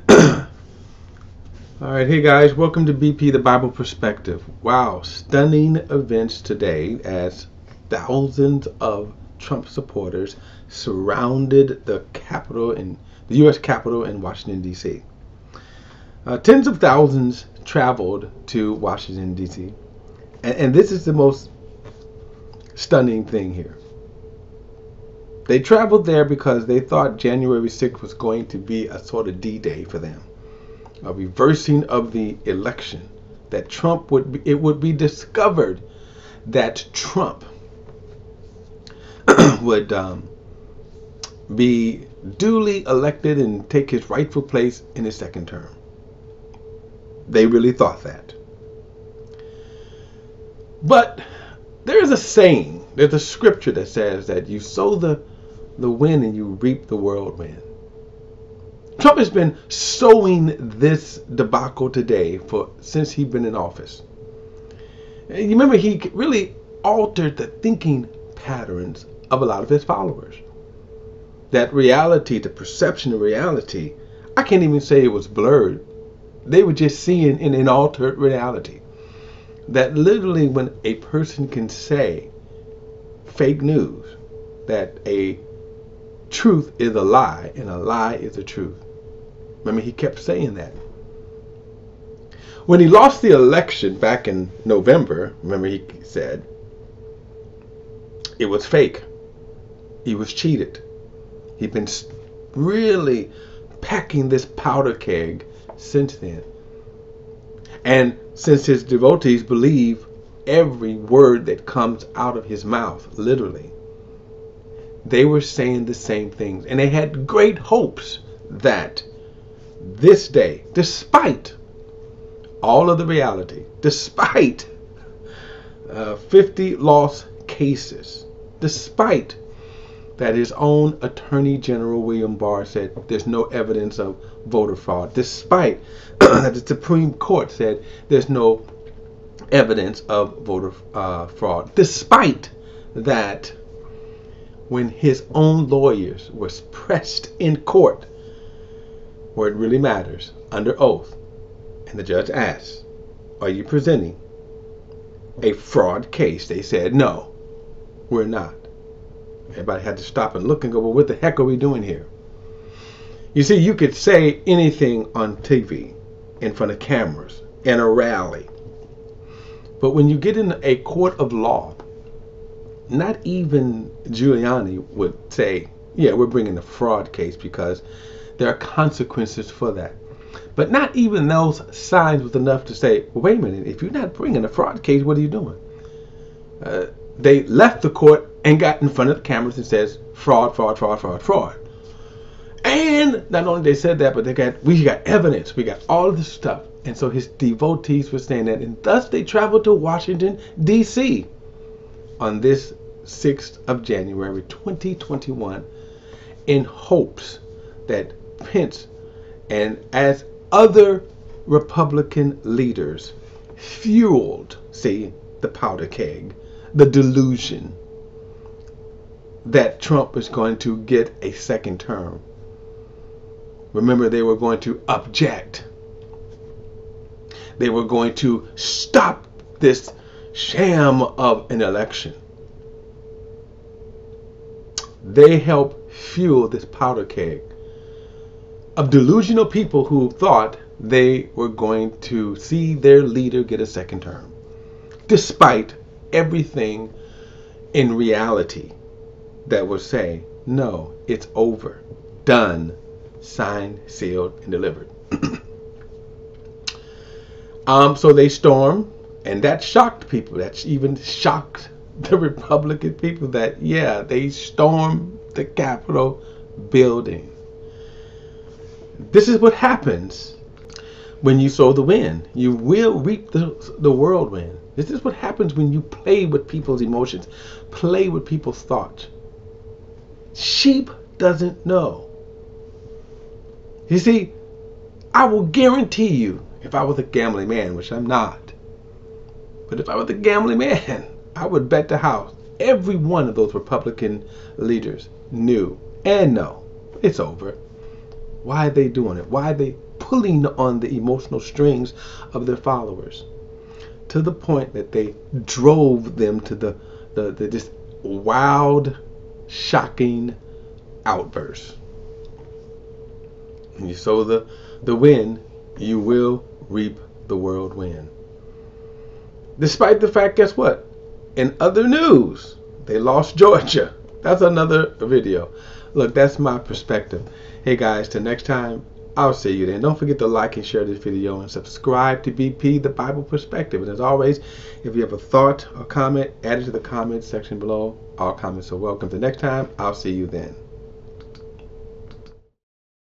All right, hey guys, welcome to BP the Bible Perspective. Wow, stunning events today as thousands of Trump supporters surrounded the U.S. Capitol in Washington, D.C. Tens of thousands traveled to Washington, D.C. And this is the most stunning thing here. They traveled there because they thought January 6th was going to be a sort of D-Day for them. A reversing of the election, that it would be discovered that Trump would be duly elected and take his rightful place in his second term. They really thought that. But there's a saying, there's a scripture that says that you sow the wind and you reap the whirlwind. Trump has been sowing this debacle today since he's been in office. You remember he really altered the thinking patterns of a lot of his followers. That reality, the perception of reality, I can't even say it was blurred. They were just seeing in an altered reality. That literally when a person can say fake news, that a truth is a lie and a lie is a truth. Remember, he kept saying that. When he lost the election back in November, remember he said it was fake. He was cheated. He'd been really packing this powder keg since then. And since his devotees believe every word that comes out of his mouth, literally, they were saying the same things. And they had great hopes that this day, despite all of the reality, despite 50 lost cases, despite that his own Attorney General William Barr said there's no evidence of voter fraud, despite that the Supreme Court said there's no evidence of voter fraud, despite that when his own lawyers was pressed in court where it really matters, under oath, and the judge asked, are you presenting a fraud case? They said, no, we're not. Everybody had to stop and look and go, well, what the heck are we doing here? You see, you could say anything on TV, in front of cameras, in a rally. But when you get in a court of law, not even Giuliani would say, yeah, we're bringing a fraud case because there are consequences for that. But not even those signs was enough to say, well, wait a minute, if you're not bringing a fraud case, what are you doing? They left the court and got in front of the cameras and says, fraud, fraud, fraud, fraud, fraud. And not only they said that, but we got evidence. We got all of this stuff. And so his devotees were saying that. And thus they traveled to Washington, D.C. on this 6th of January, 2021, in hopes that Pence and as other Republican leaders fueled, see, the powder keg, the delusion that Trump is going to get a second term. Remember, they were going to object. They were going to stop this sham of an election. They helped fuel this powder keg of delusional people who thought they were going to see their leader get a second term, despite everything in reality that would say, no, it's over, done, signed, sealed, and delivered. So they stormed, and that shocked people. That even shocked the Republican people that, yeah, they stormed the Capitol building. This is what happens when you sow the wind. You will reap the whirlwind. This is what happens when you play with people's emotions, play with people's thoughts. Sheep doesn't know. You see, I will guarantee you, if I was a gambling man, which I'm not, but if I was a gambling man, I would bet the house every one of those Republican leaders knew and know it's over. Why are they doing it? Why are they pulling on the emotional strings of their followers to the point that they drove them to the just wild, shocking outburst. When you sow the wind, you will reap the whirlwind. Despite the fact, guess what? In other news, they lost Georgia. That's another video. Look, that's my perspective. Hey guys, till next time, I'll see you then. Don't forget to like and share this video and subscribe to BP, the Bible Perspective. And as always, if you have a thought or comment, add it to the comment section below. All comments are welcome. Till next time, I'll see you then.